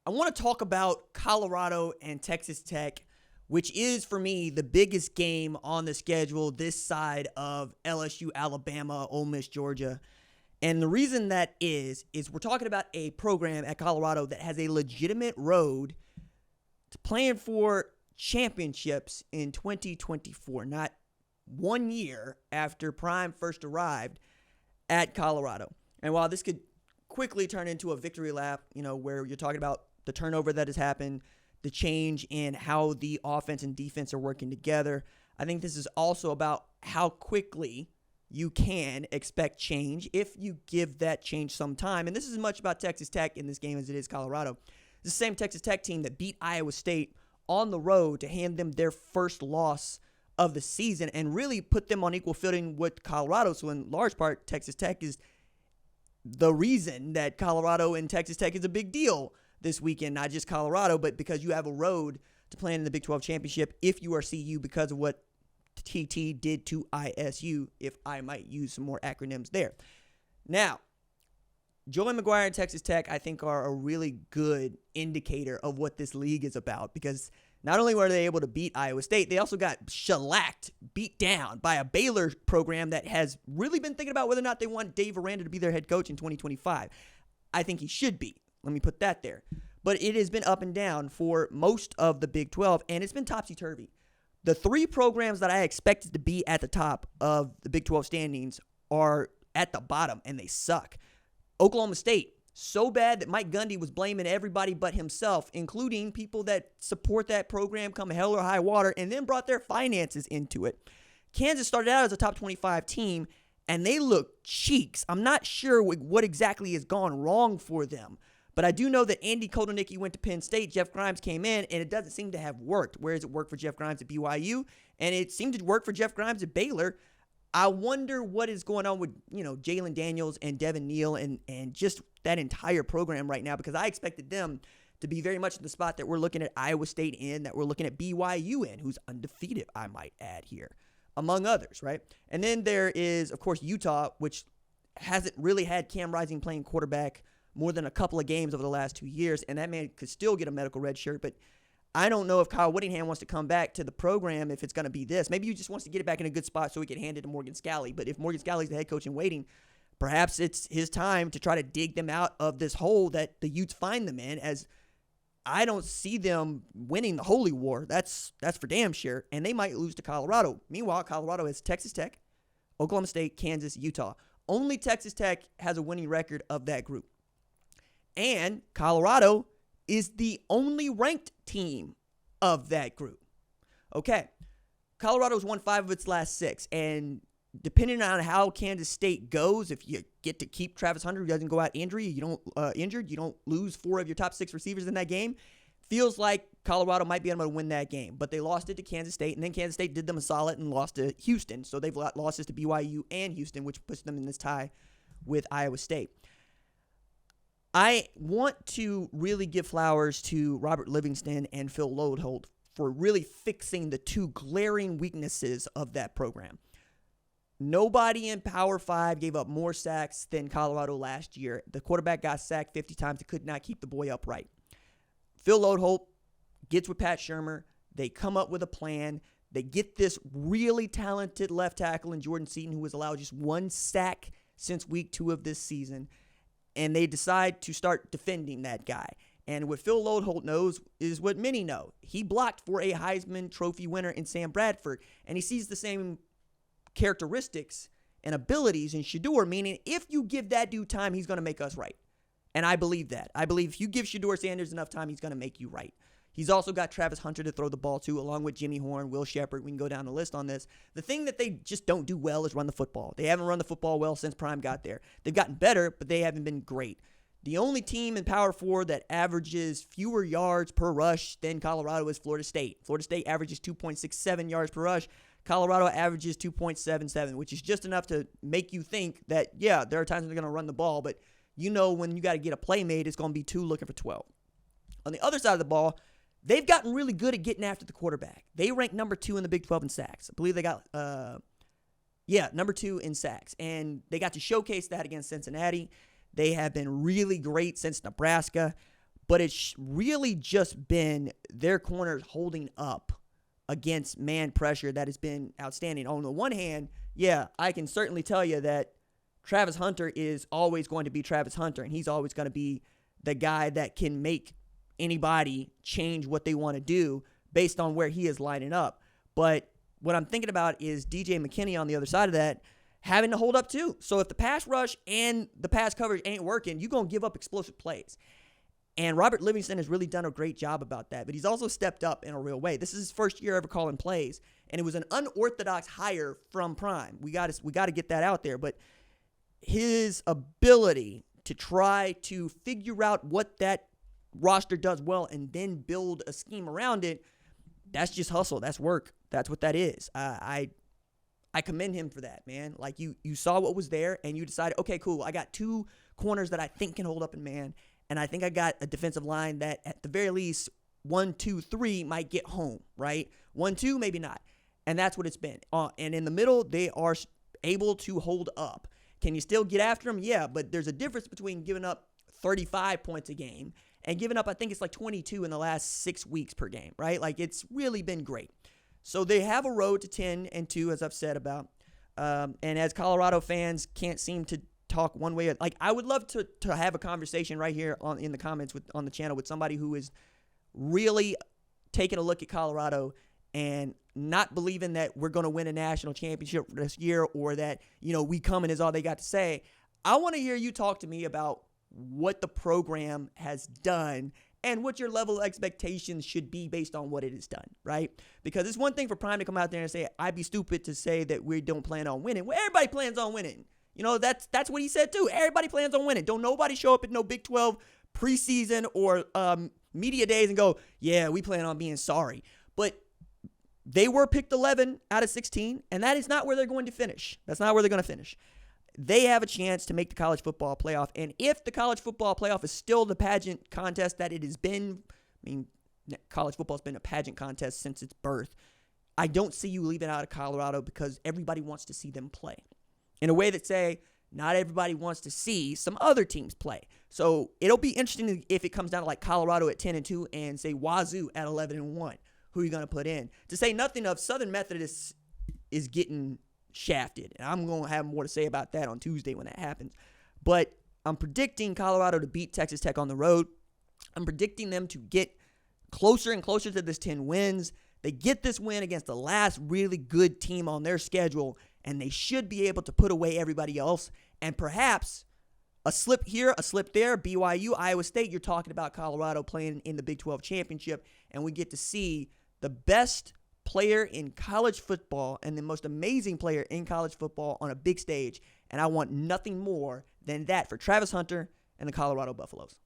I want to talk about Colorado and Texas Tech, which is for me the biggest game on the schedule this side of LSU, Alabama, Ole Miss, Georgia. And the reason that is we're talking about a program at Colorado that has a legitimate road to playing for championships in 2024, not 1 year after Prime first arrived at Colorado. And while this could quickly turn into a victory lap, where you're talking about the turnover that has happened, the change in how the offense and defense are working together, I think this is also about how quickly you can expect change if you give that change some time. And this is as much about Texas Tech in this game as it is Colorado. The same Texas Tech team that beat Iowa State on the road to hand them their first loss of the season and really put them on equal footing with Colorado. So in large part, Texas Tech is the reason that Colorado and Texas Tech is a big deal this weekend, not just Colorado, but because you have a road to play in the Big 12 championship if you are CU because of what TT did to ISU, if I might use some more acronyms there. Now, Joey McGuire and Texas Tech, I think, are a really good indicator of what this league is about because not only were they able to beat Iowa State, they also got shellacked, beat down by a Baylor program that has really been thinking about whether or not they want Dave Aranda to be their head coach in 2025. I think he should be. Let me put that there. But it has been up and down for most of the Big 12, and it's been topsy-turvy. The three programs that I expected to be at the top of the Big 12 standings are at the bottom, and they suck. Oklahoma State, so bad that Mike Gundy was blaming everybody but himself, including people that support that program come hell or high water, and then brought their finances into it. Kansas started out as a top 25 team, and they look cheeks. I'm not sure what exactly has gone wrong for them. But I do know that Andy Kotelnicki went to Penn State, Jeff Grimes came in, and it doesn't seem to have worked. Whereas it worked for Jeff Grimes at BYU, and it seemed to work for Jeff Grimes at Baylor. I wonder what is going on with, Jalen Daniels and Devin Neal and just that entire program right now, because I expected them to be very much in the spot that we're looking at Iowa State in, that we're looking at BYU in, who's undefeated, I might add here, among others, right? And then there is, of course, Utah, which hasn't really had Cam Rising playing quarterback more than a couple of games over the last 2 years, and that man could still get a medical red shirt, but I don't know if Kyle Whittingham wants to come back to the program if it's going to be this. Maybe he just wants to get it back in a good spot so he can hand it to Morgan Scalley, but if Morgan Scalley's the head coach in waiting, perhaps it's his time to try to dig them out of this hole that the Utes find them in, as I don't see them winning the Holy War. That's for damn sure, and they might lose to Colorado. Meanwhile, Colorado has Texas Tech, Oklahoma State, Kansas, Utah. Only Texas Tech has a winning record of that group. And Colorado is the only ranked team of that group. Okay, Colorado's won 5 of its last 6, and depending on how Kansas State goes, if you get to keep Travis Hunter, who doesn't go out injured, you don't lose 4 of your top 6 receivers in that game, feels like Colorado might be able to win that game. But they lost it to Kansas State, and then Kansas State did them a solid and lost to Houston. So they've got losses to BYU and Houston, which puts them in this tie with Iowa State. I want to really give flowers to Robert Livingston and Phil Lodeholt for really fixing the 2 glaring weaknesses of that program. Nobody in Power 5 gave up more sacks than Colorado last year. The quarterback got sacked 50 times and could not keep the boy upright. Phil Lodeholt gets with Pat Shurmur. They come up with a plan. They get this really talented left tackle in Jordan Seaton, who has allowed just 1 sack since week 2 of this season. And they decide to start defending that guy. And what Phil Lodeholt knows is what many know. He blocked for a Heisman Trophy winner in Sam Bradford, and he sees the same characteristics and abilities in Shedeur, meaning if you give that dude time, he's going to make us right. And I believe that. I believe if you give Shedeur Sanders enough time, he's going to make you right. He's also got Travis Hunter to throw the ball to, along with Jimmy Horn, Will Shepard. We can go down the list on this. The thing that they just don't do well is run the football. They haven't run the football well since Prime got there. They've gotten better, but they haven't been great. The only team in Power 4 that averages fewer yards per rush than Colorado is Florida State. Florida State averages 2.67 yards per rush. Colorado averages 2.77, which is just enough to make you think that, yeah, there are times when they're going to run the ball, but when you got to get a play made, it's going to be 2 looking for 12. On the other side of the ball, they've gotten really good at getting after the quarterback. They rank number 2 in the Big 12 in sacks. I believe they got, number 2 in sacks. And they got to showcase that against Cincinnati. They have been really great since Nebraska. but it's really just been their corners holding up against man pressure that has been outstanding. On the one hand, yeah, I can certainly tell you that Travis Hunter is always going to be Travis Hunter, and he's always going to be the guy that can make anybody change what they want to do based on where he is lining up. But what I'm thinking about is DJ McKinney on the other side of that having to hold up too. So if the pass rush and the pass coverage ain't working, you're going to give up explosive plays. And Robert Livingston has really done a great job about that, but he's also stepped up in a real way. This is his first year ever calling plays, and it was an unorthodox hire from Prime. We got to get that out there, but his ability to try to figure out what that roster does well and then build a scheme around it, that's just hustle. That's work. That's what that is. I commend him for that, man. Like, you saw what was there, and you decided, okay, cool, I got two corners that I think can hold up in man, and I think I got a defensive line that at the very least 1, 2, 3 might get home, right? 1, 2, maybe not. And that's what it's been. And in the middle, they are able to hold up. Can you still get after them? Yeah, but there's a difference between giving up 35 points a game and giving up, I think it's like 22 in the last 6 weeks per game, right? Like, it's really been great. So they have a road to 10-2, as I've said about. And as Colorado fans can't seem to talk one way. Like, I would love to have a conversation right here in the comments on the channel with somebody who is really taking a look at Colorado and not believing that we're going to win a national championship this year, or that, we coming is all they got to say. I want to hear you talk to me about what the program has done and what your level of expectations should be based on what it has done, right? Because it's one thing for Prime to come out there and say, I'd be stupid to say that we don't plan on winning. Well, everybody plans on winning. That's what he said too. Everybody plans on winning. Don't nobody show up at no Big 12 preseason or media days and go, yeah, we plan on being sorry. But they were picked 11 out of 16, and that is not where they're going to finish. That's not where they're going to finish. They have a chance to make the college football playoff, and if the college football playoff is still the pageant contest that it has been, college football has been a pageant contest since its birth, I don't see you leaving out of Colorado because everybody wants to see them play. In a way that, say, not everybody wants to see some other teams play. So it'll be interesting if it comes down to like Colorado at 10-2 and say Wazoo at 11-1. Who are you going to put in? To say nothing of Southern Methodist is getting shafted. And I'm going to have more to say about that on Tuesday when that happens. But I'm predicting Colorado to beat Texas Tech on the road. I'm predicting them to get closer and closer to this 10 wins. They get this win against the last really good team on their schedule, and they should be able to put away everybody else. And perhaps a slip here, a slip there, BYU, Iowa State, you're talking about Colorado playing in the Big 12 championship, and we get to see the best player in college football and the most amazing player in college football on a big stage. And I want nothing more than that for Travis Hunter and the Colorado Buffaloes.